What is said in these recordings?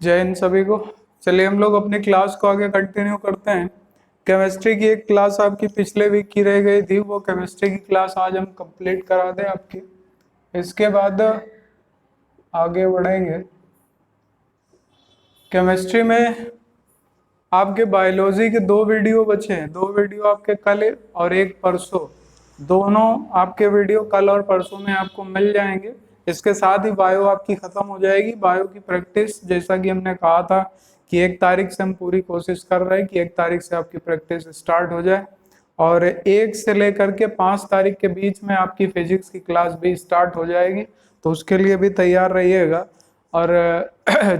जय हिंद सभी को। चलिए हम लोग अपनी क्लास को आगे कंटिन्यू करते हैं। केमिस्ट्री की एक क्लास आपकी पिछले वीक की रह गई थी, वो केमिस्ट्री की क्लास आज हम कंप्लीट करा दें आपकी। इसके बाद आगे बढ़ेंगे। केमिस्ट्री में आपके बायोलॉजी के 2 वीडियो बचे हैं, 2 वीडियो आपके कल और एक परसों। दोनों आपके वीडियो कल और परसों में आपको मिल जाएंगे। इसके साथ ही बायो आपकी खत्म हो जाएगी। बायो की प्रैक्टिस जैसा कि हमने कहा था कि 1 तारीख से हम पूरी कोशिश कर रहे हैं कि 1 तारीख से आपकी प्रैक्टिस स्टार्ट हो जाए और 1 से लेकर के 5 तारीख के बीच में आपकी फिजिक्स की क्लास भी स्टार्ट हो जाएगी। तो उसके लिए भी तैयार रहिएगा। और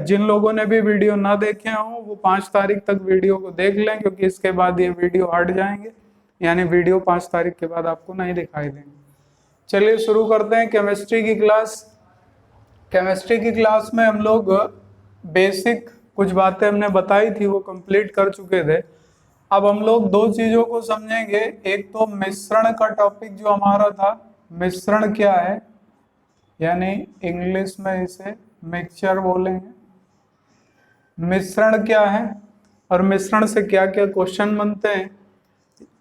जिन लोगों ने भी वीडियो ना देखे हों वो 5 तारीख तक वीडियो को देख लें, क्योंकि इसके बाद ये वीडियो हट जाएंगे, यानी वीडियो 5 तारीख के बाद आपको नहीं दिखाई देंगे। चलिए शुरू करते हैं केमिस्ट्री की क्लास। केमिस्ट्री की क्लास में हम लोग बेसिक कुछ बातें हमने बताई थी, वो कंप्लीट कर चुके थे। अब हम लोग 2 चीजों को समझेंगे। एक तो मिश्रण का टॉपिक जो हमारा था, मिश्रण क्या है, यानी इंग्लिश में इसे मिक्सचर बोलेंगे। मिश्रण क्या है और मिश्रण से क्या क्या क्वेश्चन बनते हैं,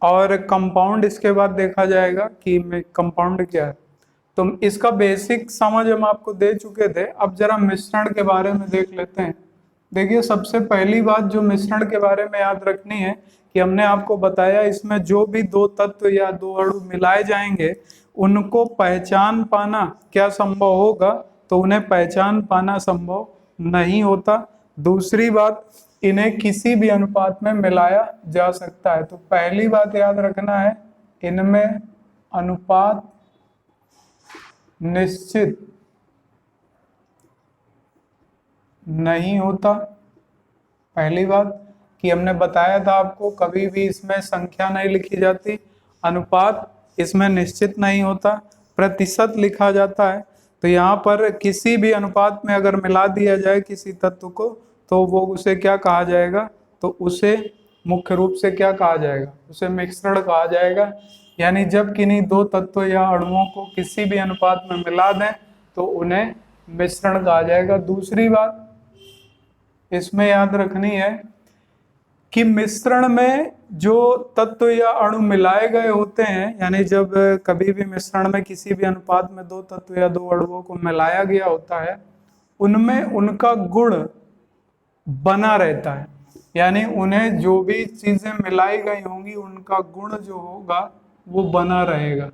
और कंपाउंड इसके बाद देखा जाएगा कि कंपाउंड क्या है। तो इसका बेसिक समझ हम आपको दे चुके थे। अब जरा मिश्रण के बारे में देख लेते हैं। देखिए, सबसे पहली बात जो मिश्रण के बारे में याद रखनी है कि हमने आपको बताया इसमें जो भी 2 तत्व या 2 अणु मिलाए जाएंगे उनको पहचान पाना क्या संभव होगा, तो उन्हें पहचान पाना संभव नहीं होता। दूसरी बात, इन्हें किसी भी अनुपात में मिलाया जा सकता है। तो पहली बात याद रखना है, इनमें अनुपात निश्चित नहीं होता। पहली बात कि हमने बताया था आपको, कभी भी इसमें संख्या नहीं लिखी जाती, अनुपात इसमें निश्चित नहीं होता, प्रतिशत लिखा जाता है। तो यहाँ पर किसी भी अनुपात में अगर मिला दिया जाए किसी तत्व को तो वो उसे क्या कहा जाएगा, तो उसे मुख्य रूप से क्या कहा जाएगा, उसे मिश्रण कहा जाएगा। यानी जब किन्हीं 2 तत्व या अणुओं को किसी भी अनुपात में मिला दें तो उन्हें मिश्रण कहा जाएगा। दूसरी बात इसमें याद रखनी है कि मिश्रण में जो तत्व या अणु मिलाए गए होते हैं, यानी जब कभी भी मिश्रण में किसी भी अनुपात में 2 तत्व या 2 अणुओं को मिलाया गया होता है, उनमें उनका गुण बना रहता है। यानी उन्हें जो भी चीजें मिलाई गई होंगी उनका गुण जो होगा वो बना रहेगा।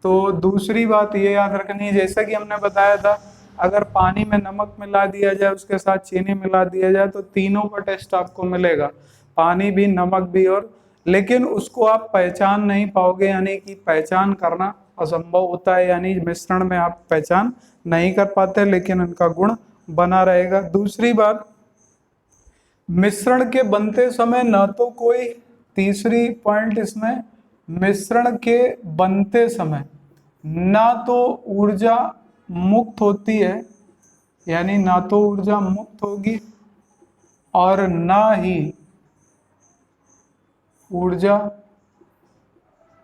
तो दूसरी बात ये याद रखनी है, जैसा कि हमने बताया था, अगर पानी में नमक मिला दिया जाए उसके साथ चीनी मिला दिया जाए तो तीनों का टेस्ट आपको मिलेगा, पानी भी नमक भी। और लेकिन उसको आप पहचान नहीं पाओगे, यानी कि पहचान करना असंभव होता है, यानी मिश्रण में आप पहचान नहीं कर पाते, लेकिन उनका गुण बना रहेगा। दूसरी बात, मिश्रण के बनते समय न तो कोई, तीसरी पॉइंट इसमें, मिश्रण के बनते समय ना तो ऊर्जा मुक्त होती है, यानी ना तो ऊर्जा मुक्त होगी और ना ही ऊर्जा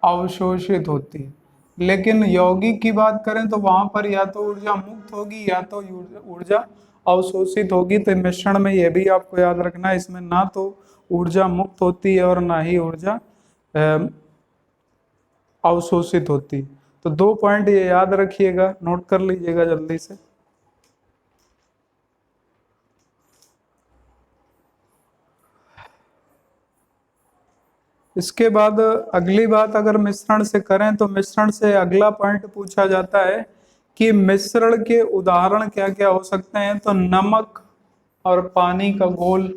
अवशोषित होती है। लेकिन यौगिक की बात करें तो वहां पर या तो ऊर्जा मुक्त होगी या तो ऊर्जा अवशोषित होगी। तो मिश्रण में यह भी आपको याद रखना है, इसमें ना तो ऊर्जा मुक्त होती है और ना ही ऊर्जा अवशोषित होती है। तो 2 पॉइंट ये याद रखिएगा, नोट कर लीजिएगा जल्दी से। इसके बाद अगली बात अगर मिश्रण से करें तो मिश्रण से अगला पॉइंट पूछा जाता है कि मिश्रण के उदाहरण क्या क्या हो सकते हैं। तो नमक और पानी का घोल,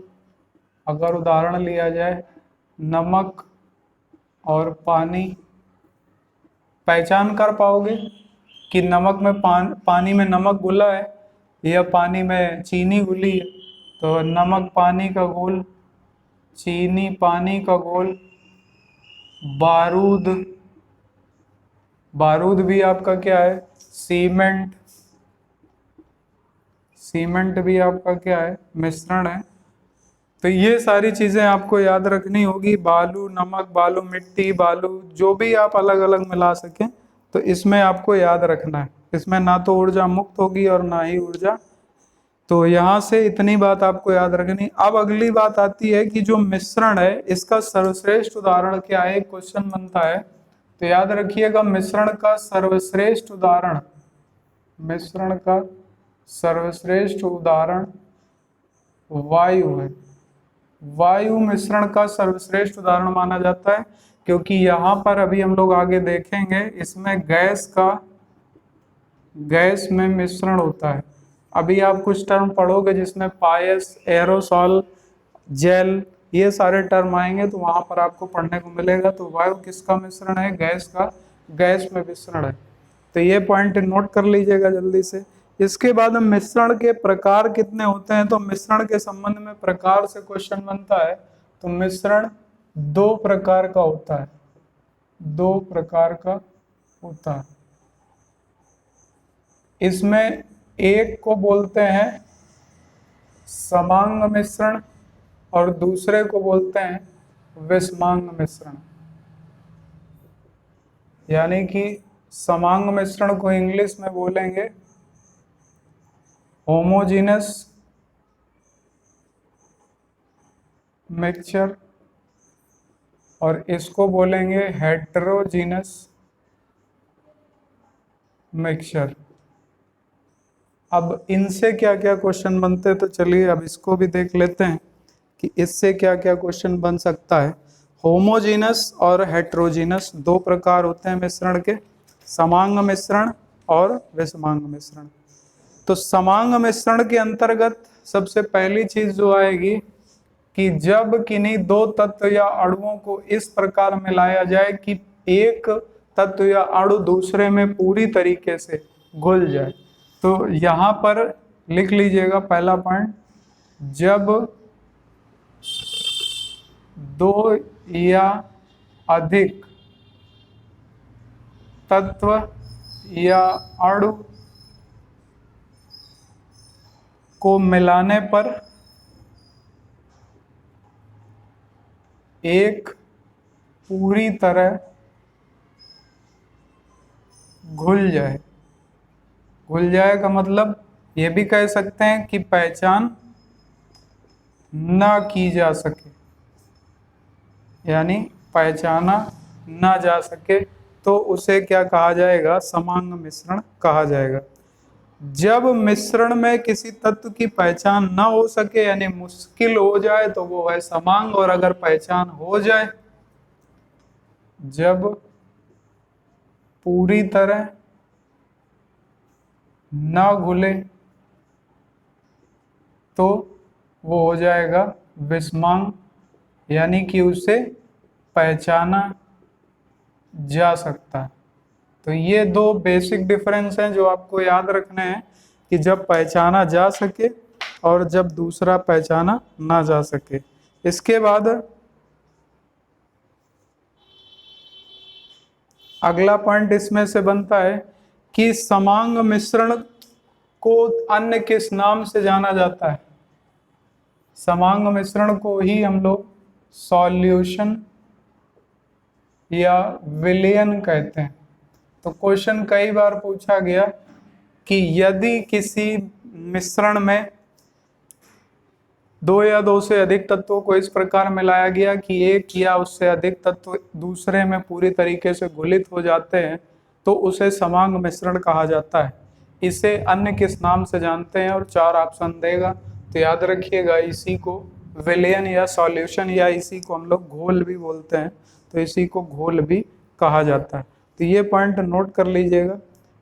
अगर उदाहरण लिया जाए नमक और पानी, पहचान कर पाओगे कि नमक में पानी में नमक घुला है या पानी में चीनी घुली है। तो नमक पानी का घोल, चीनी पानी का घोल, बारूद, बारूद भी आपका क्या है, सीमेंट, सीमेंट भी आपका क्या है, मिश्रण है। तो ये सारी चीजें आपको याद रखनी होगी। बालू नमक, बालू मिट्टी, बालू जो भी आप अलग अलग मिला सकें, तो इसमें आपको याद रखना है, इसमें ना तो ऊर्जा मुक्त होगी और ना ही ऊर्जा तो यहाँ से इतनी बात आपको याद रखनी। अब अगली बात आती है कि जो मिश्रण है इसका सर्वश्रेष्ठ उदाहरण क्या है, क्वेश्चन बनता है। तो याद रखिएगा, मिश्रण का सर्वश्रेष्ठ उदाहरण, मिश्रण का सर्वश्रेष्ठ उदाहरण वायु है। वायु मिश्रण का सर्वश्रेष्ठ उदाहरण माना जाता है, क्योंकि यहाँ पर अभी हम लोग आगे देखेंगे इसमें गैस में मिश्रण होता है। अभी आप कुछ टर्म पढ़ोगे जिसमें पायस, एरोसॉल, जेल, ये सारे टर्म आएंगे तो वहां पर आपको पढ़ने को मिलेगा। तो वायु किसका मिश्रण है, गैस का, गैस में मिश्रण है। तो ये पॉइंट नोट कर लीजिएगा जल्दी से। इसके बाद मिश्रण के प्रकार कितने होते हैं, तो मिश्रण के संबंध में प्रकार से क्वेश्चन बनता है। तो मिश्रण दो प्रकार का होता है, दो प्रकार का होता है। इसमें एक को बोलते हैं समांग मिश्रण और दूसरे को बोलते हैं विषमांग मिश्रण। यानी कि समांग मिश्रण को इंग्लिश में बोलेंगे होमोजीनस मिक्सचर और इसको बोलेंगे हेटेरोजीनस मिक्सचर। अब इनसे क्या क्या क्वेश्चन बनते हैं, तो चलिए अब इसको भी देख लेते हैं कि इससे क्या क्या क्वेश्चन बन सकता है। होमोजीनस और हेटेरोजीनस दो प्रकार होते हैं मिश्रण के, समांग मिश्रण और विषमांग मिश्रण। तो समांग मिश्रण के अंतर्गत सबसे पहली चीज जो आएगी कि जब किन्हीं दो तत्व या अणुओं को इस प्रकार मिलाया जाए कि एक तत्व या अणु दूसरे में पूरी तरीके से घुल जाए। तो यहाँ पर लिख लीजिएगा पहला पॉइंट, जब दो या अधिक तत्व या अणु को मिलाने पर एक पूरी तरह घुल जाए। घुल जाए का मतलब ये भी कह सकते हैं कि पहचान ना की जा सके, यानी पहचाना ना जा सके, तो उसे क्या कहा जाएगा, समांग मिश्रण कहा जाएगा। जब मिश्रण में किसी तत्व की पहचान ना हो सके यानी मुश्किल हो जाए तो वो है समांग, और अगर पहचान हो जाए, जब पूरी तरह ना घुले तो वो हो जाएगा विषमांग, यानी कि उसे पहचाना जा सकता है। तो ये दो बेसिक डिफरेंस हैं जो आपको याद रखने हैं, कि जब पहचाना जा सके और जब दूसरा पहचाना ना जा सके। इसके बाद अगला पॉइंट इसमें से बनता है कि समांग मिश्रण को अन्य किस नाम से जाना जाता है। समांग मिश्रण को ही हम लोग सॉल्यूशन या विलयन कहते हैं। तो क्वेश्चन कई बार पूछा गया कि यदि किसी मिश्रण में दो या दो से अधिक तत्वों को इस प्रकार मिलाया गया कि एक या उससे अधिक तत्व दूसरे में पूरी तरीके से घुलित हो जाते हैं, तो उसे समांग मिश्रण कहा जाता है। इसे अन्य किस नाम से जानते हैं, और चार ऑप्शन देगा। तो याद रखिएगा, इसी को विलयन या सॉल्यूशन या इसी को हम लोग घोल भी बोलते हैं, तो इसी को घोल भी कहा जाता है। तो ये पॉइंट नोट कर लीजिएगा।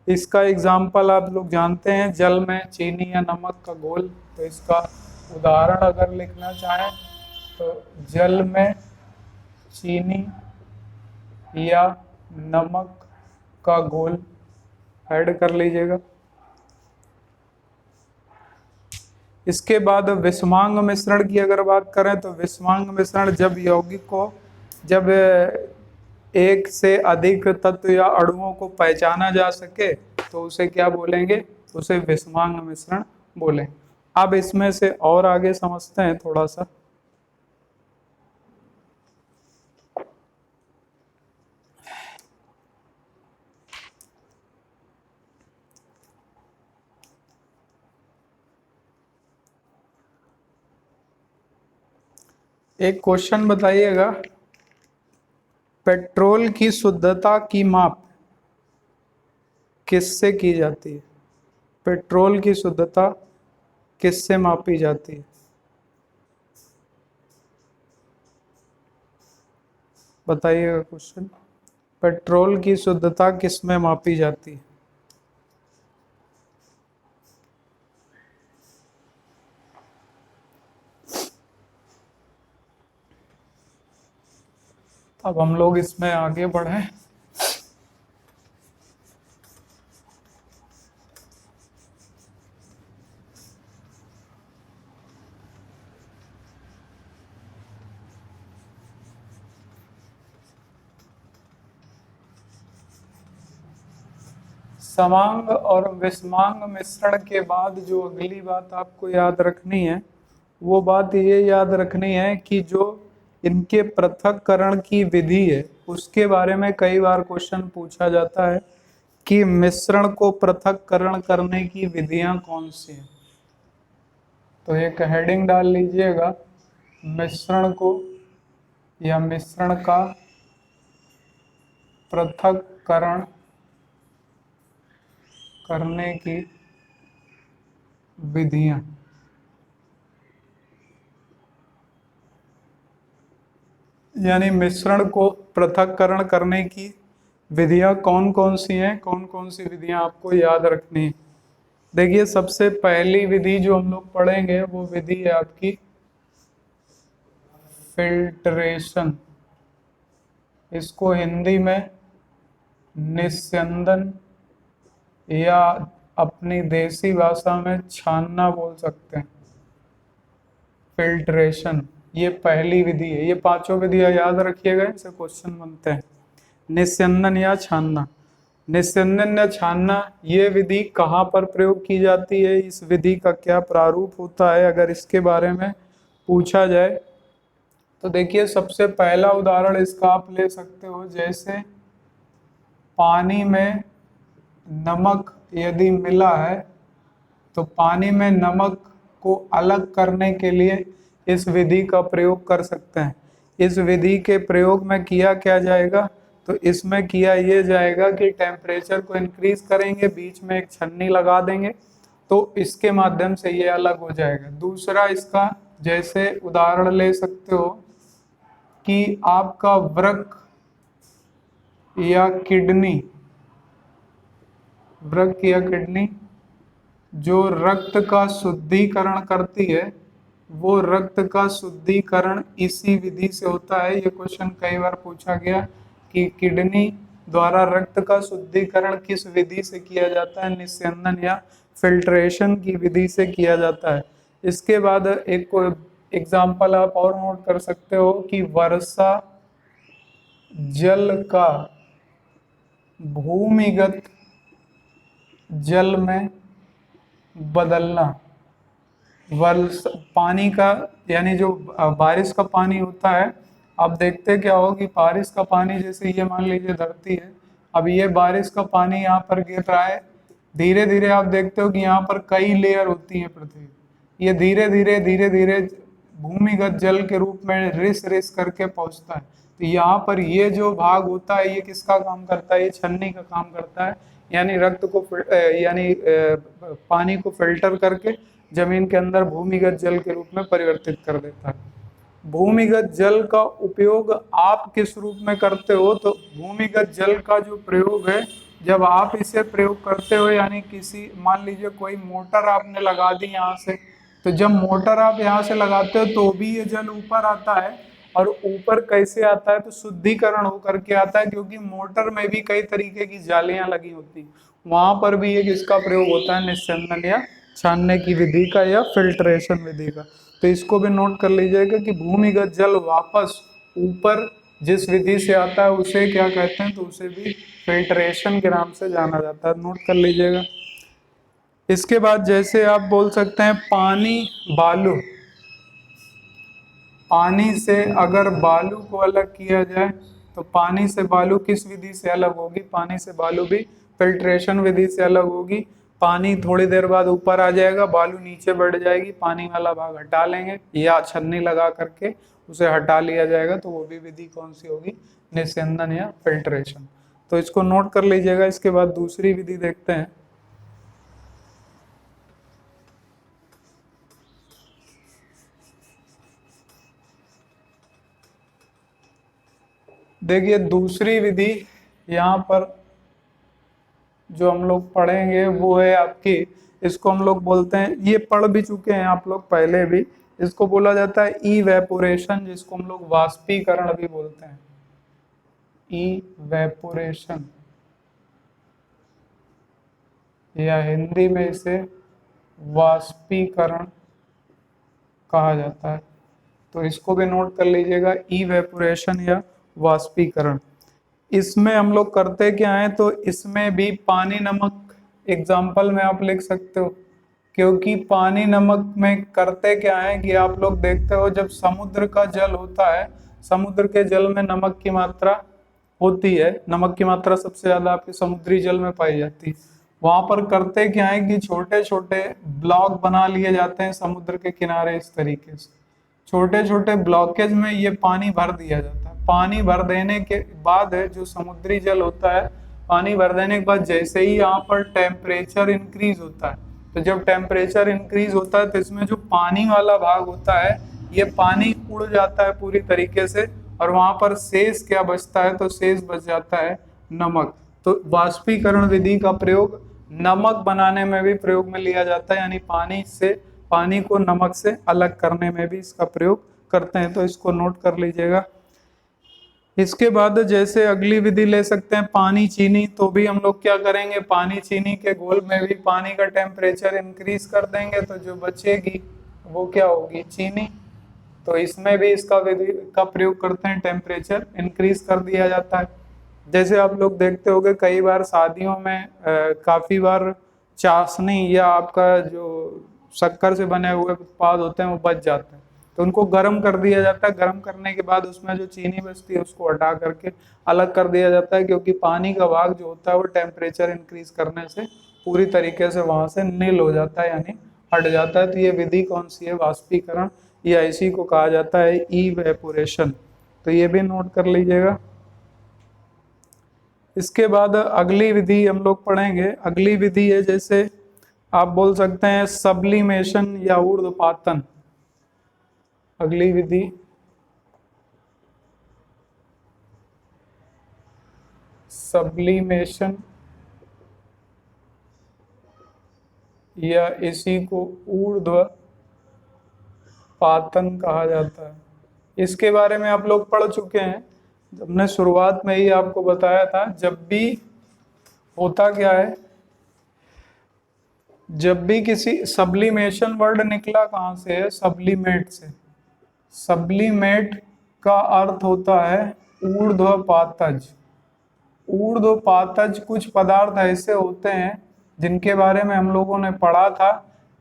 इसका एग्जाम्पल आप लोग जानते हैं, जल में चीनी या नमक का घोल। तो इसका उदाहरण अगर लिखना चाहें तो जल में चीनी या नमक का घोल ऐड कर लीजिएगा। इसके बाद विषमांग मिश्रण की अगर बात करें तो विषमांग मिश्रण जब यौगिक को, जब एक से अधिक तत्व या अणुओं को पहचाना जा सके तो उसे क्या बोलेंगे, उसे विषमांग मिश्रण बोलेंगे। अब इसमें से और आगे समझते हैं थोड़ा सा। एक क्वेश्चन बताइएगा, पेट्रोल की शुद्धता की माप किससे की जाती है? पेट्रोल की शुद्धता किससे मापी जाती है? बताइएगा क्वेश्चन, पेट्रोल की शुद्धता किस में मापी जाती है? अब हम लोग इसमें आगे बढ़े। समांग और विषमांग मिश्रण के बाद जो अगली बात आपको याद रखनी है, वो बात ये याद रखनी है कि जो इनके पृथक्करण की विधि है उसके बारे में कई बार क्वेश्चन पूछा जाता है कि मिश्रण को पृथक्करण करने की विधियां कौन सी हैं। तो एक हेडिंग डाल लीजिएगा, मिश्रण को या मिश्रण का पृथक्करण करने की विधियां। यानी मिश्रण को पृथक्करण करने की विधियां कौन कौन सी हैं, कौन कौन सी विधियां आपको याद रखनी है। देखिए, सबसे पहली विधि जो हम लोग पढ़ेंगे वो विधि है आपकी फिल्ट्रेशन। इसको हिंदी में निस्यंदन या अपनी देसी भाषा में छानना बोल सकते हैं। फिल्ट्रेशन ये पहली विधि है। ये पांचों विधियां याद रखिएगा, इनसे क्वेश्चन बनते हैं। निस्यंदन या छानना, निस्यंदन या छानना ये विधि कहाँ पर प्रयोग की जाती है, इस विधि का क्या प्रारूप होता है, अगर इसके बारे में पूछा जाए तो देखिए, सबसे पहला उदाहरण इसका आप ले सकते हो। जैसे पानी में नमक यदि मिला है तो पानी में नमक को अलग करने के लिए इस विधि का प्रयोग कर सकते हैं। इस विधि के प्रयोग में किया क्या जाएगा, तो इसमें किया ये जाएगा कि टेम्परेचर को इंक्रीज करेंगे, बीच में एक छन्नी लगा देंगे तो इसके माध्यम से ये अलग हो जाएगा। दूसरा इसका जैसे उदाहरण ले सकते हो कि आपका वृक्क या किडनी, वृक्क या किडनी जो रक्त का शुद्धिकरण करती है, वो रक्त का शुद्धिकरण इसी विधि से होता है। ये क्वेश्चन कई बार पूछा गया कि किडनी द्वारा रक्त का शुद्धिकरण किस विधि से किया जाता है, निस्यंदन या फिल्ट्रेशन की विधि से किया जाता है। इसके बाद एक एग्जाम्पल आप और नोट कर सकते हो कि वर्षा जल का भूमिगत जल में बदलना। वर्ष पानी का यानी जो बारिश का पानी होता है, आप देखते क्या हो कि बारिश का पानी, जैसे ये मान लीजिए धरती है, अब ये बारिश का पानी यहाँ पर गिर रहा है, धीरे धीरे आप देखते हो कि यहाँ पर कई लेयर होती है पृथ्वी, ये धीरे धीरे भूमिगत जल के रूप में रिस रिस करके पहुंचता है। तो यहाँ पर ये जो भाग होता है ये किसका काम करता है, ये छन्नी का काम करता है। यानी रक्त को यानी पानी को फिल्टर करके जमीन के अंदर भूमिगत जल के रूप में परिवर्तित कर देता है। भूमिगत जल का उपयोग आप किस रूप में करते हो, तो भूमिगत जल का जो प्रयोग है, जब आप इसे प्रयोग करते हो, यानी किसी मान लीजिए कोई मोटर आपने लगा दी यहाँ से, तो जब मोटर आप यहाँ से लगाते हो तो भी ये जल ऊपर आता है। और ऊपर कैसे आता है, तो शुद्धिकरण होकर के आता है, क्योंकि मोटर में भी कई तरीके की जालियां लगी होती हैं, वहां पर भी एक इसका प्रयोग होता है निस्यंदन या छानने की विधि का या फिल्ट्रेशन विधि का। तो इसको भी नोट कर लीजिएगा कि भूमिगत जल वापस ऊपर जिस विधि से आता है उसे क्या कहते हैं, तो उसे भी फिल्ट्रेशन के नाम से जाना जाता है, नोट कर लीजिएगा। इसके बाद जैसे आप बोल सकते हैं पानी बालू, पानी से अगर बालू को अलग किया जाए तो पानी से बालू किस विधि से अलग होगी, पानी से बालू भी फिल्ट्रेशन विधि से अलग होगी। पानी थोड़ी देर बाद ऊपर आ जाएगा, बालू नीचे बढ़ जाएगी, पानी वाला भाग हटा लेंगे या छन्नी लगा करके उसे हटा लिया जाएगा, तो वो भी विधि कौन सी होगी, निस्यंदन या फिल्ट्रेशन। तो इसको नोट कर लीजिएगा। इसके बाद दूसरी विधि देखते हैं। देखिए दूसरी विधि यहाँ पर जो हम लोग पढ़ेंगे वो है आपकी, इसको हम लोग बोलते हैं, ये पढ़ भी चुके हैं आप लोग पहले भी, इसको बोला जाता है इवेपोरेशन, जिसको हम लोग वाष्पीकरण भी बोलते हैं। इवेपोरेशन, या हिंदी में इसे वाष्पीकरण कहा जाता है। तो इसको भी नोट कर लीजिएगा, इवेपोरेशन या वाष्पीकरण। इसमें हम लोग करते क्या है, तो इसमें भी पानी नमक एग्जाम्पल में आप लिख सकते हो, क्योंकि पानी नमक में करते क्या है कि आप लोग देखते हो जब समुद्र का जल होता है, समुद्र के जल में नमक की मात्रा होती है, नमक की मात्रा सबसे ज्यादा आपके समुद्री जल में पाई जाती है। वहां पर करते क्या है कि छोटे छोटे ब्लॉक बना लिए जाते हैं समुद्र के किनारे, इस तरीके से छोटे छोटे ब्लॉकेज में ये पानी भर दिया जाता है। पानी भर देने के बाद जो समुद्री जल होता है, पानी भर देने के बाद जैसे ही यहाँ पर टेम्परेचर इंक्रीज होता है, तो जब टेम्परेचर इंक्रीज होता है तो इसमें जो पानी वाला भाग होता है ये पानी उड़ जाता है पूरी तरीके से, और वहां पर शेष क्या बचता है, तो शेष बच जाता है नमक। तो वाष्पीकरण विधि का प्रयोग नमक बनाने में भी प्रयोग में लिया जाता है, यानी पानी को नमक से अलग करने में भी इसका प्रयोग करते हैं। तो इसको नोट कर लीजिएगा। इसके बाद जैसे अगली विधि ले सकते हैं पानी चीनी, तो भी हम लोग क्या करेंगे, पानी चीनी के घोल में भी पानी का टेम्परेचर इंक्रीज कर देंगे, तो जो बचेगी वो क्या होगी, चीनी। तो इसमें भी इसका विधि का प्रयोग करते हैं, टेम्परेचर इंक्रीज कर दिया जाता है। जैसे आप लोग देखते होंगे कई बार शादियों में काफी बार चाशनी या आपका जो शक्कर से बने हुए उत्पाद होते हैं वो बच जाते हैं, तो उनको गर्म कर दिया जाता है। गर्म करने के बाद उसमें जो चीनी बचती है उसको हटा करके अलग कर दिया जाता है, क्योंकि पानी का भाग जो होता है वो टेम्परेचर इंक्रीज करने से पूरी तरीके से वहां से नील हो जाता है, यानी हट जाता है। तो ये विधि कौन सी है, वाष्पीकरण, या इसी को कहा जाता है इवेपोरेशन। तो ये भी नोट कर लीजिएगा। इसके बाद अगली विधि हम लोग पढ़ेंगे। अगली विधि है, जैसे आप बोल सकते हैं सब्लिमेशन या ऊर्ध्वपातन। अगली विधि सब्लिमेशन, या इसी को ऊर्ध्वपातन कहा जाता है। इसके बारे में आप लोग पढ़ चुके हैं, हमने शुरुआत में ही आपको बताया था। जब भी होता क्या है, जब भी किसी सब्लिमेशन वर्ड निकला कहाँ से है, सब्लिमेट से। सब्लिमेट का अर्थ होता है ऊर्ध्वपातज। ऊर्ध्वपातज कुछ पदार्थ ऐसे होते हैं जिनके बारे में हम लोगों ने पढ़ा था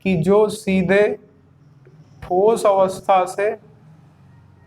कि जो सीधे ठोस अवस्था से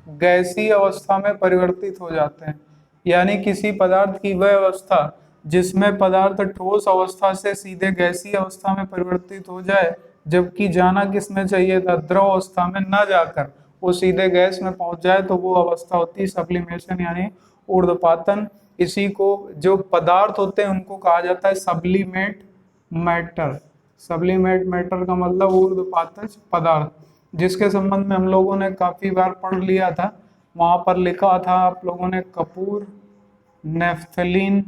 गैसीय अवस्था में परिवर्तित हो जाते हैं। यानी किसी पदार्थ की वह अवस्था जिसमें पदार्थ ठोस अवस्था से सीधे गैसीय अवस्था में परिवर्तित हो जाए, जबकि जाना किसमें चाहिए था, द्रव अवस्था में, न जाकर वो सीधे गैस में पहुंच जाए, तो वो अवस्था होती है सब्लिमेशन यानी ऊर्ध्वपातन। इसी को जो पदार्थ होते हैं उनको कहा जाता है सब्लिमेट मैटर। सब्लिमेट मैटर का मतलब ऊर्ध्वपातज पदार्थ, जिसके संबंध में हम लोगों ने काफी बार पढ़ लिया था। वहां पर लिखा था आप लोगों ने कपूर, नेफ्थलीन,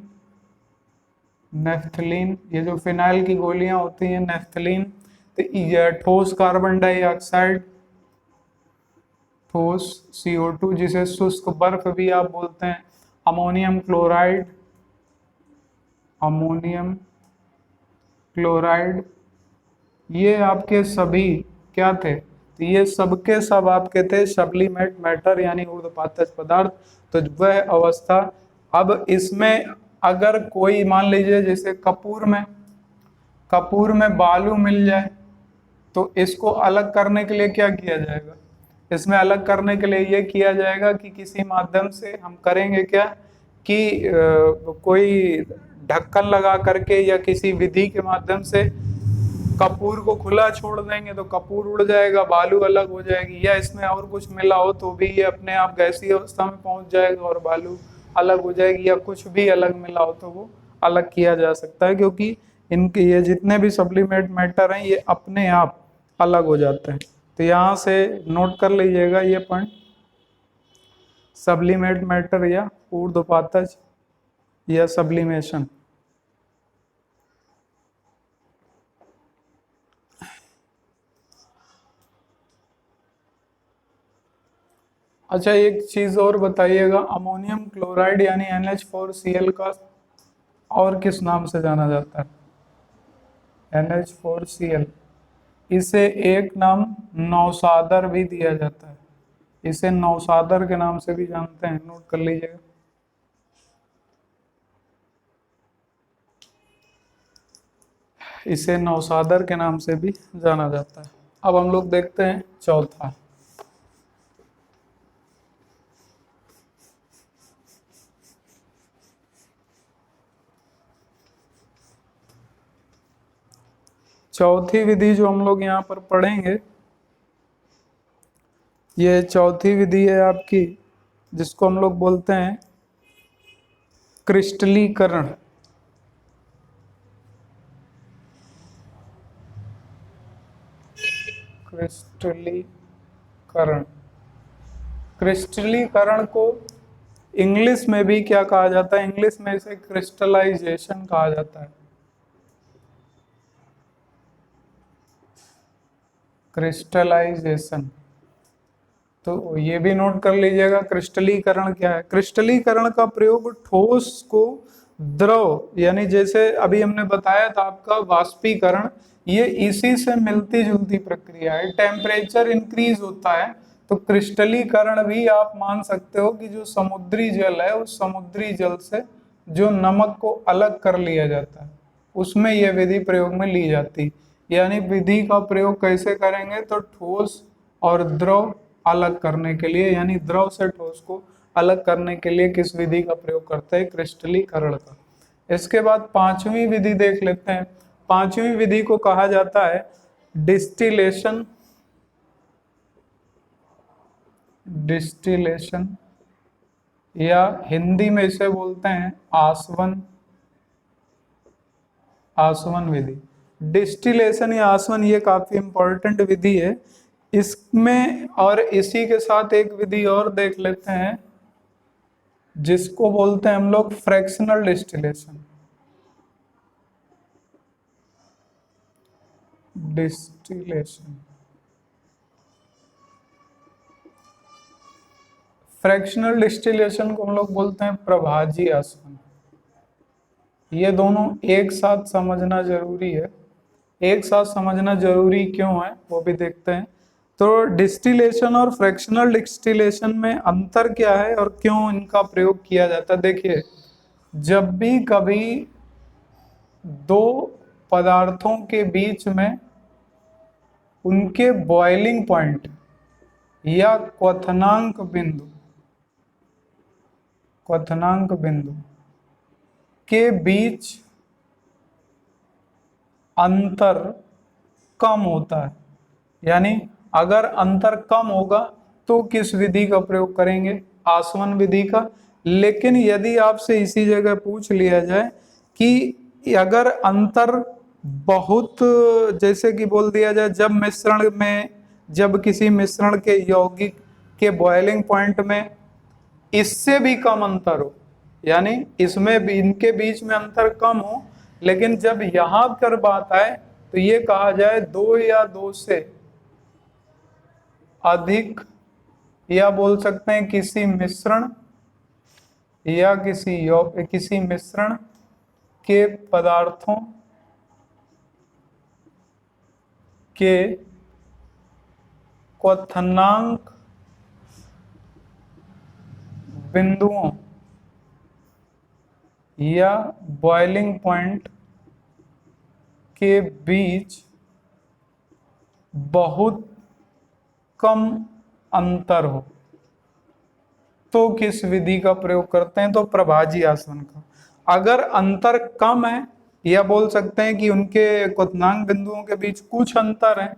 नेफ्थलीन, ये जो फिनाइल की गोलियां होती हैं नेफ्थलीन, तो ये ठोस कार्बन डाइऑक्साइड, ठोस CO2 जिसे शुष्क बर्फ भी आप बोलते हैं, अमोनियम क्लोराइड, अमोनियम क्लोराइड, ये आपके सभी क्या थे, तो ये सबके सब आपके थे सब्लिमेट मैटर यानी ऊर्ध्वपातज पदार्थ। तो वह अवस्था, अब इसमें अगर कोई मान लीजिए जैसे कपूर में बालू मिल जाए, तो इसको अलग करने के लिए क्या किया जाएगा, इसमें अलग करने के लिए ये किया जाएगा कि किसी माध्यम से हम करेंगे क्या कि कोई ढक्कन लगा करके या किसी विधि के माध्यम से कपूर को खुला छोड़ देंगे तो कपूर उड़ जाएगा, बालू अलग हो जाएगी, या इसमें और कुछ मिला हो तो भी ये अपने आप गैसीय अवस्था में पहुंच जाएगा और बालू अलग हो जाएगी, या कुछ भी अलग मिला हो तो वो अलग किया जा सकता है, क्योंकि इनके ये जितने भी सब्लिमेट मैटर हैं ये अपने आप अलग हो जाते हैं। तो यहाँ से नोट कर लीजिएगा ये पॉइंट, सब्लिमेट मैटर या ऊर्ध्वपातज या सब्लिमेशन। अच्छा एक चीज और बताइएगा, अमोनियम क्लोराइड यानी NH4Cl का और किस नाम से जाना जाता है? NH4Cl, इसे एक नाम नौसादर भी दिया जाता है, इसे नौसादर के नाम से भी जानते हैं, नोट कर लीजिएगा। इसे नौसादर के नाम से भी जाना जाता है। अब हम लोग देखते हैं चौथा। चौथी विधि जो हम लोग यहाँ पर पढ़ेंगे, ये चौथी विधि है आपकी जिसको हम लोग बोलते हैं क्रिस्टलीकरण। क्रिस्टलीकरण, क्रिस्टलीकरण को इंग्लिश में भी क्या कहा जाता है? इंग्लिश में इसे क्रिस्टलाइजेशन कहा जाता है। क्रिस्टलाइजेशन, तो ये भी नोट कर लीजिएगा। क्रिस्टलीकरण क्या है? क्रिस्टलीकरण का प्रयोग ठोस को द्रव, यानी जैसे अभी हमने बताया था आपका वाष्पीकरण, ये इसी से मिलती जुलती प्रक्रिया है। टेम्परेचर इंक्रीज होता है तो क्रिस्टलीकरण भी आप मान सकते हो कि जो समुद्री जल है उस समुद्री जल से जो नमक को अलग कर लिया जाता है उसमें यह विधि प्रयोग में ली जाती। यानी विधि का प्रयोग कैसे करेंगे? तो ठोस और द्रव अलग करने के लिए, यानी द्रव से ठोस को अलग करने के लिए किस विधि का प्रयोग करते हैं? क्रिस्टलीकरण का। इसके बाद पांचवी विधि देख लेते हैं। पांचवी विधि को कहा जाता है डिस्टिलेशन। डिस्टिलेशन या हिंदी में इसे बोलते हैं आसवन। आसवन विधि, डिस्टिलेशन या आसवन, ये काफी इंपॉर्टेंट विधि है। इसमें और इसी के साथ एक विधि और देख लेते हैं जिसको बोलते हैं हम लोग fractional distillation. Distillation, fractional distillation को हम लोग बोलते हैं प्रभाजी आसवन। ये दोनों एक साथ समझना जरूरी है। एक साथ समझना जरूरी क्यों है वो भी देखते हैं। तो डिस्टिलेशन और फ्रैक्शनल डिस्टिलेशन में अंतर क्या है और क्यों इनका प्रयोग किया जाता है? देखिए, जब भी कभी दो पदार्थों के बीच में उनके बॉइलिंग पॉइंट या क्वथनांक बिंदु के बीच अंतर कम होता है, यानी अगर अंतर कम होगा तो किस विधि का प्रयोग करेंगे? आसवन विधि का। लेकिन यदि आपसे इसी जगह पूछ लिया जाए कि अगर अंतर बहुत, जैसे कि बोल दिया जाए जब मिश्रण में, जब किसी मिश्रण के यौगिक के बॉइलिंग पॉइंट में इससे भी कम अंतर हो, यानी इसमें भी इनके बीच में अंतर कम हो, लेकिन जब यहां पर बात आए तो ये कहा जाए 2 या 2 से अधिक, या बोल सकते हैं किसी मिश्रण या किसी मिश्रण के पदार्थों के क्वथनांक बिंदुओं या बॉइलिंग पॉइंट के बीच बहुत कम अंतर हो तो किस विधि का प्रयोग करते हैं? तो प्रभाजी आसवन का। अगर अंतर कम है या बोल सकते हैं कि उनके क्वथनांक बिंदुओं के बीच कुछ अंतर है,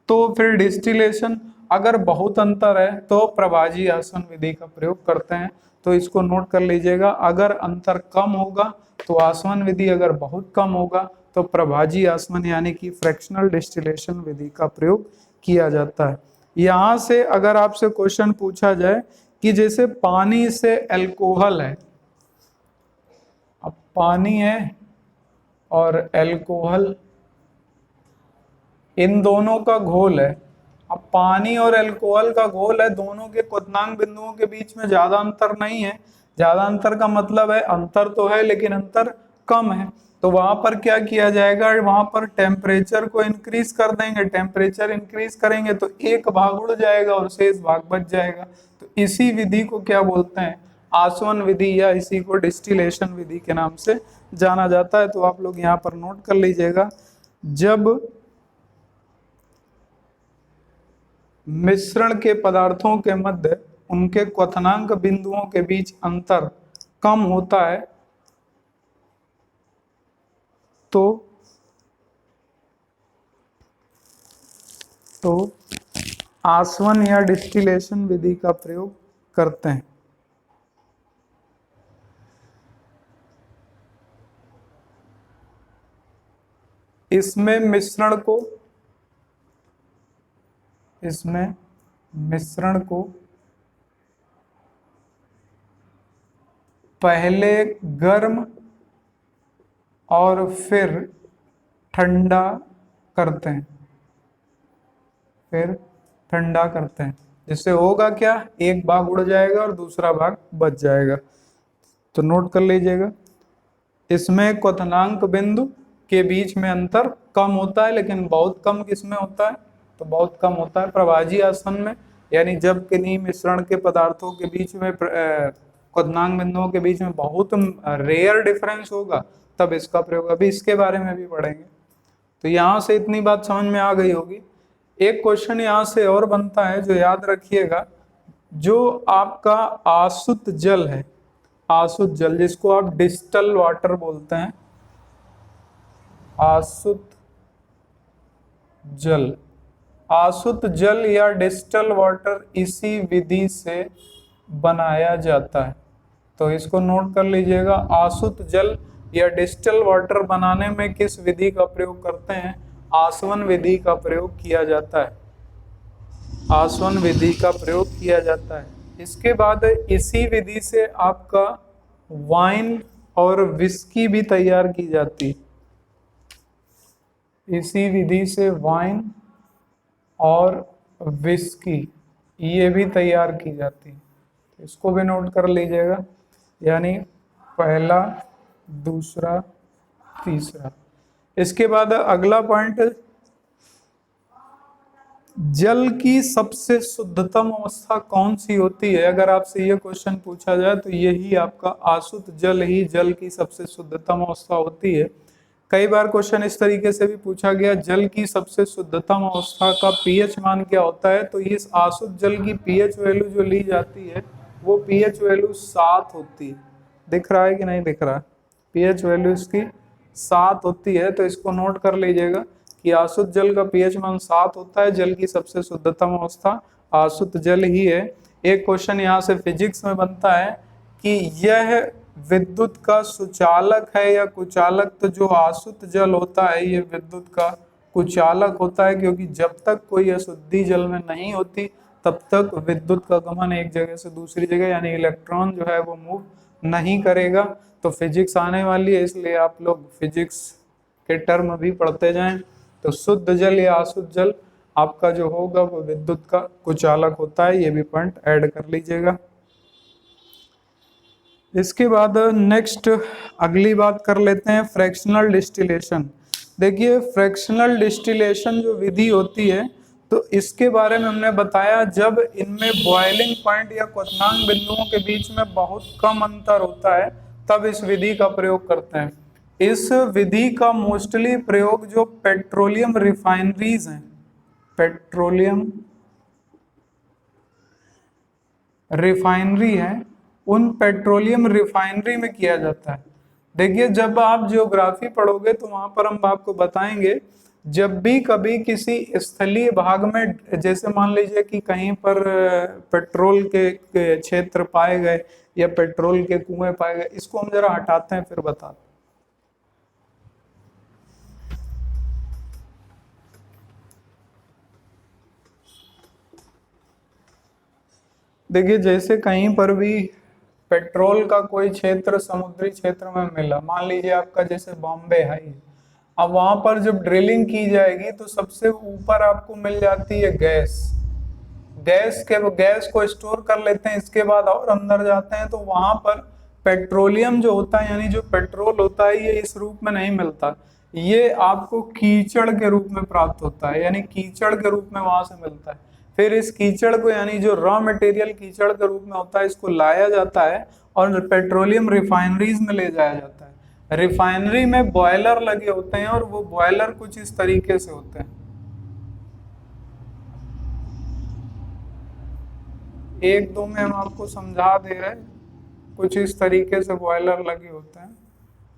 तो फिर डिस्टिलेशन। अगर बहुत अंतर है तो प्रभाजी आसवन विधि का प्रयोग करते हैं। तो इसको नोट कर लीजिएगा, अगर अंतर कम होगा तो आसवन विधि, अगर बहुत कम होगा तो प्रभाजी आसवन यानी कि फ्रैक्शनल डिस्टिलेशन विधि का प्रयोग किया जाता है। यहाँ से अगर आपसे क्वेश्चन पूछा जाए कि जैसे पानी से अल्कोहल है, अब पानी है और अल्कोहल इन दोनों का घोल है। अब पानी और अल्कोहल का घोल है, दोनों के क्वथनांक बिंदुओं के बीच में ज्यादा अंतर नहीं है। ज्यादा अंतर का मतलब है अंतर तो है लेकिन अंतर कम है। तो वहां पर क्या किया जाएगा, वहां पर टेम्परेचर को इंक्रीज कर देंगे। टेम्परेचर इंक्रीज करेंगे तो एक भाग उड़ जाएगा और शेष भाग बच जाएगा। तो इसी विधि को क्या बोलते हैं, आसवन विधि, या इसी को डिस्टिलेशन विधि के नाम से जाना जाता है। तो आप लोग यहाँ पर नोट कर लीजिएगा, जब मिश्रण के पदार्थों के मध्य उनके क्वथनांक बिंदुओं के बीच अंतर कम होता है तो आसवन या डिस्टिलेशन विधि का प्रयोग करते हैं। इसमें मिश्रण को पहले गर्म और फिर ठंडा करते हैं, जिससे होगा क्या, एक भाग उड़ जाएगा और दूसरा भाग बच जाएगा। तो नोट कर लीजिएगा, इसमें क्वथनांक बिंदु के बीच में अंतर कम होता है, लेकिन बहुत कम किसमें होता है, तो बहुत कम होता है प्रभाजी आसवन में। यानी जब किन्हीं मिश्रण के पदार्थों के बीच में क्वथनांक बिंदुओं के बीच में बहुत रेयर डिफरेंस होगा तब इसका प्रयोग, अभी इसके बारे में भी पढ़ेंगे। तो यहाँ से इतनी बात समझ में आ गई होगी। एक क्वेश्चन यहाँ से और बनता है जो याद रखिएगा, जो आपका आसुत जल है, आसुत जल जिसको आप डिस्टल वाटर बोलते हैं, आसुत जल या डिस्टल वाटर इसी विधि से बनाया जाता है। तो इसको नोट कर लीजिएगा, आसुत जल या डिस्टल वाटर बनाने में किस विधि का प्रयोग करते हैं, आसवन विधि का प्रयोग किया जाता है, आसवन विधि का प्रयोग किया जाता है। इसके बाद इसी विधि से आपका वाइन और विस्की भी तैयार की जाती है, इसी विधि से वाइन और विस्की ये भी तैयार की जाती है। इसको भी नोट कर लीजिएगा, यानी पहला, दूसरा, तीसरा। इसके बाद अगला पॉइंट, जल की सबसे शुद्धतम अवस्था कौन सी होती है। अगर आपसे ये क्वेश्चन पूछा जाए तो यही आपका आसुत जल ही जल की सबसे शुद्धतम अवस्था होती है। कई बार क्वेश्चन इस तरीके से भी पूछा गया, जल की सबसे शुद्धतम अवस्था का पीएच मान क्या होता है। तो इस आसुत जल की पीएच वैल्यू जो ली जाती है वो पीएच वैल्यू 7 होती है। दिख रहा है कि नहीं दिख रहा है, पीएच वैल्यू इसकी 7 होती है। तो इसको नोट कर लीजिएगा कि आसुत जल का पीएच मान 7 होता है, जल की सबसे शुद्धतम अवस्था आसुत जल ही है। एक क्वेश्चन यहाँ से फिजिक्स में बनता है कि यह विद्युत का सुचालक है या कुचालक। तो जो आसुत जल होता है ये विद्युत का कुचालक होता है, क्योंकि जब तक कोई अशुद्धि जल में नहीं होती तब तक विद्युत का गमन एक जगह से दूसरी जगह, यानी इलेक्ट्रॉन जो है वो मूव नहीं करेगा। तो फिजिक्स आने वाली है, इसलिए आप लोग फिजिक्स के टर्म भी पढ़ते जाएं। तो शुद्ध जल या अशुद्ध जल आपका जो होगा वो विद्युत का कुचालक होता है, ये भी पॉइंट ऐड कर लीजिएगा। इसके बाद नेक्स्ट अगली बात कर लेते हैं फ्रैक्शनल डिस्टिलेशन। देखिए फ्रैक्शनल डिस्टिलेशन जो विधि होती है तो इसके बारे में हमने बताया, जब इनमें बॉइलिंग पॉइंट या क्वथनांक बिंदुओं के बीच में बहुत कम अंतर होता है तब इस विधि का प्रयोग करते हैं। इस विधि का मोस्टली प्रयोग जो पेट्रोलियम रिफाइनरीज हैं, पेट्रोलियम रिफाइनरी है, उन पेट्रोलियम रिफाइनरी में किया जाता है। देखिए जब आप ज्योग्राफी पढ़ोगे तो वहां पर हम आपको बताएंगे, जब भी कभी किसी स्थलीय भाग में, जैसे मान लीजिए कि कहीं पर पेट्रोल के क्षेत्र पाए गए या पेट्रोल के कुएं पाए गए, इसको हम जरा हटाते हैं फिर बताते हैं। देखिए जैसे कहीं पर भी पेट्रोल का कोई क्षेत्र समुद्री क्षेत्र में मिला, मान लीजिए आपका जैसे बॉम्बे है, अब वहां पर जब ड्रिलिंग की जाएगी तो सबसे ऊपर आपको मिल जाती है गैस। गैस को स्टोर कर लेते हैं, इसके बाद और अंदर जाते हैं तो वहां पर पेट्रोलियम जो होता है, यानी जो पेट्रोल होता है, ये इस रूप में नहीं मिलता, ये आपको कीचड़ के रूप में प्राप्त होता है, यानी कीचड़ के रूप में वहां से मिलता है। फिर इस कीचड़ को, यानी जो रॉ मटेरियल कीचड़ के रूप में होता है, इसको लाया जाता है और पेट्रोलियम रिफाइनरीज में ले जाया जाता है। रिफाइनरी में बॉयलर लगे होते हैं और वो बॉयलर कुछ इस तरीके से होते हैं, एक दो में हम आपको समझा दे रहे हैं, कुछ इस तरीके से बॉयलर लगे होते हैं।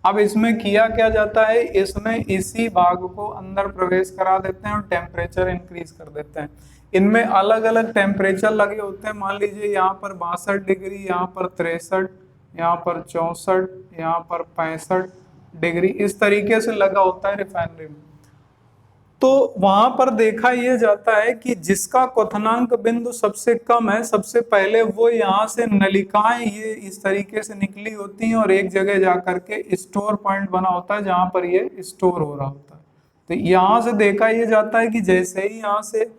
अब इसमें किया क्या जाता है, इसमें इसी भाग को अंदर प्रवेश करा देते हैं और टेम्परेचर इंक्रीज कर देते हैं। इनमें अलग अलग टेम्परेचर लगे होते हैं, मान लीजिए यहाँ पर 62 डिग्री, यहाँ पर 63, यहाँ पर 64, यहाँ पर 65 डिग्री, इस तरीके से लगा होता है रिफाइनरी में। तो वहां पर देखा यह जाता है कि जिसका क्वथनांक बिंदु सबसे कम है, सबसे पहले वो यहाँ से नलिकाएं ये इस तरीके से निकली होती हैं और एक जगह जाकर के स्टोर पॉइंट बना होता है जहां पर ये स्टोर हो रहा होता है। तो यहाँ से देखा यह जाता है कि जैसे ही यहाँ से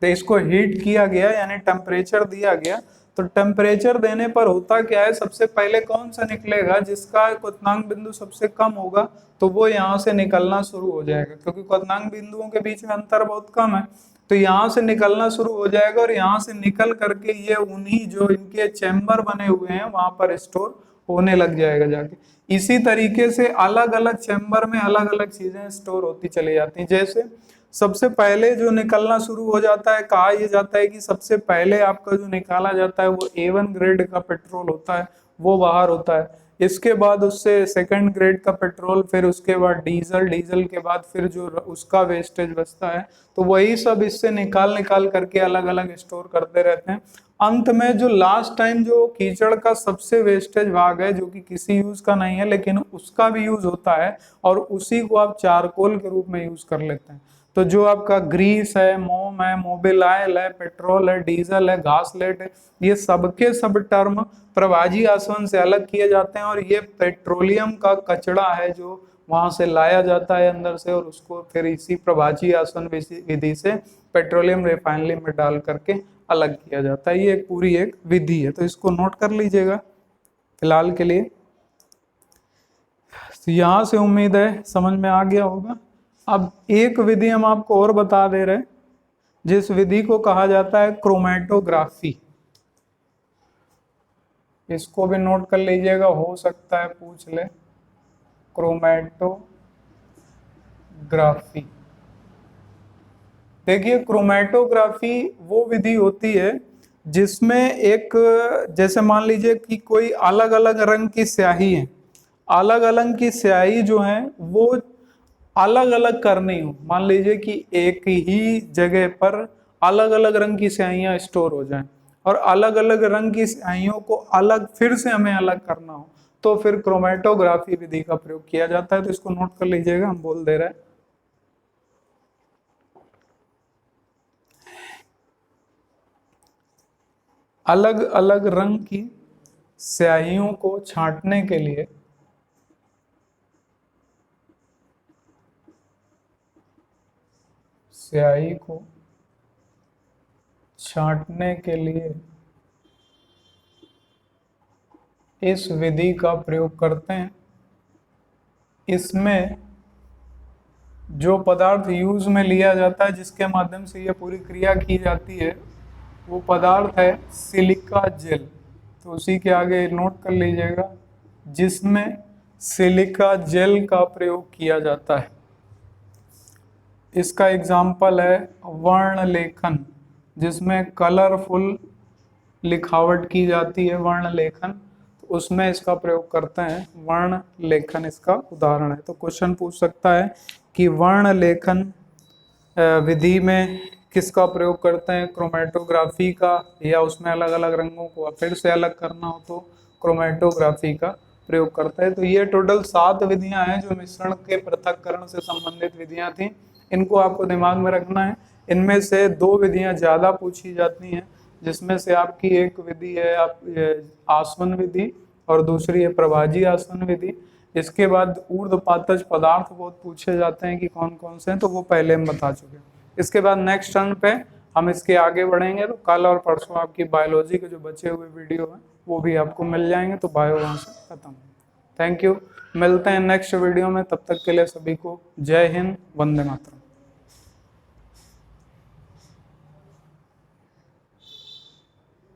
तो इसको हीट किया गया, यानी टेम्परेचर दिया गया, तो टेम्परेचर देने पर होता क्या है, सबसे पहले कौन सा निकलेगा, जिसका क्वथनांक बिंदु सबसे कम होगा तो वो यहाँ से निकलना शुरू हो जाएगा, क्योंकि क्वथनांक बिंदुओं के बीच में अंतर बहुत कम है। तो यहाँ से निकलना शुरू हो जाएगा और यहाँ से निकल करके ये उन्हीं जो इनके चैम्बर बने हुए हैं वहां पर स्टोर होने लग जाएगा जाके। इसी तरीके से अलग अलग चैम्बर में अलग अलग चीजें स्टोर होती चली जाती हैं। जैसे सबसे पहले जो निकलना शुरू हो जाता है, कहा यह जाता है कि सबसे पहले आपका जो निकाला जाता है वो A1 ग्रेड का पेट्रोल होता है, वो बाहर होता है। इसके बाद उससे सेकंड ग्रेड का पेट्रोल, फिर उसके बाद डीजल, डीजल के बाद फिर जो उसका वेस्टेज बचता है, तो वही सब इससे निकाल निकाल करके अलग अलग स्टोर करते रहते हैं। अंत में जो लास्ट टाइम जो कीचड़ का सबसे वेस्टेज भाग है, जो कि किसी यूज का नहीं है लेकिन उसका भी यूज होता है, और उसी को आप चारकोल के रूप में यूज कर लेते हैं। तो जो आपका ग्रीस है, मोम है, मोबिल ऑयल है, पेट्रोल है, डीजल है, घासलेट है, ये सबके सब टर्म प्रभाजी आसवन से अलग किए जाते हैं, और ये पेट्रोलियम का कचरा है जो वहां से लाया जाता है अंदर से, और उसको फिर इसी प्रभाजी आसवन विधि से पेट्रोलियम रिफाइनरी में डाल करके अलग किया जाता है। ये एक पूरी एक विधि है, तो इसको नोट कर लीजिएगा फिलहाल के लिए। तो यहाँ से उम्मीद है समझ में आ गया होगा। अब एक विधि हम आपको और बता दे रहे हैं, जिस विधि को कहा जाता है क्रोमेटोग्राफी। इसको भी नोट कर लीजिएगा, हो सकता है पूछ ले। क्रोमेटोग्राफी, देखिए क्रोमेटोग्राफी वो विधि होती है जिसमें एक, जैसे मान लीजिए कि कोई अलग अलग रंग की स्याही है, अलग अलग की स्याही जो है वो अलग अलग करनी हो। मान लीजिए कि एक ही जगह पर अलग अलग रंग की स्याहियां स्टोर हो जाएं और अलग अलग रंग की स्याहियों को अलग फिर से हमें अलग करना हो, तो फिर क्रोमेटोग्राफी विधि का प्रयोग किया जाता है। तो इसको नोट कर लीजिएगा, हम बोल दे रहे हैं। अलग अलग रंग की स्याहियों को छांटने के लिए स्याही को छांटने के लिए इस विधि का प्रयोग करते हैं। इसमें जो पदार्थ यूज में लिया जाता है, जिसके माध्यम से यह पूरी क्रिया की जाती है, वो पदार्थ है सिलिका जेल। तो उसी के आगे नोट कर लीजिएगा, जिसमें सिलिका जेल का प्रयोग किया जाता है। इसका एग्जाम्पल है वर्ण लेखन, जिसमें कलरफुल लिखावट की जाती है, वर्ण लेखन। तो उसमें इसका प्रयोग करते हैं। वर्ण लेखन इसका उदाहरण है। तो क्वेश्चन पूछ सकता है कि वर्ण लेखन विधि में किसका प्रयोग करते हैं, क्रोमेटोग्राफी का, या उसमें अलग अलग रंगों को फिर से अलग करना हो तो क्रोमेटोग्राफी का प्रयोग करता है। तो ये टोटल 7 विधियां हैं जो मिश्रण के पृथक्करण से संबंधित विधियां थी। इनको आपको दिमाग में रखना है। इनमें से 2 विधियां ज्यादा पूछी जाती हैं, जिसमें से आपकी एक विधि है आसवन विधि और दूसरी है प्रभाजी आसवन विधि। इसके बाद ऊर्ध्वपातज पदार्थ बहुत पूछे जाते हैं कि कौन कौन से हैं, तो वो पहले हम बता चुके हैं। इसके बाद नेक्स्ट टर्न पे हम इसके आगे बढ़ेंगे। तो कल और परसों आपकी बायोलॉजी के जो बचे हुए वीडियो हैं वो भी आपको मिल जाएंगे। तो बायो वहाँ से खत्म। Thank you. मिलते हैं नेक्स्ट वीडियो में। तब तक के लिए सभी को जय हिंद, वंदे मातरम।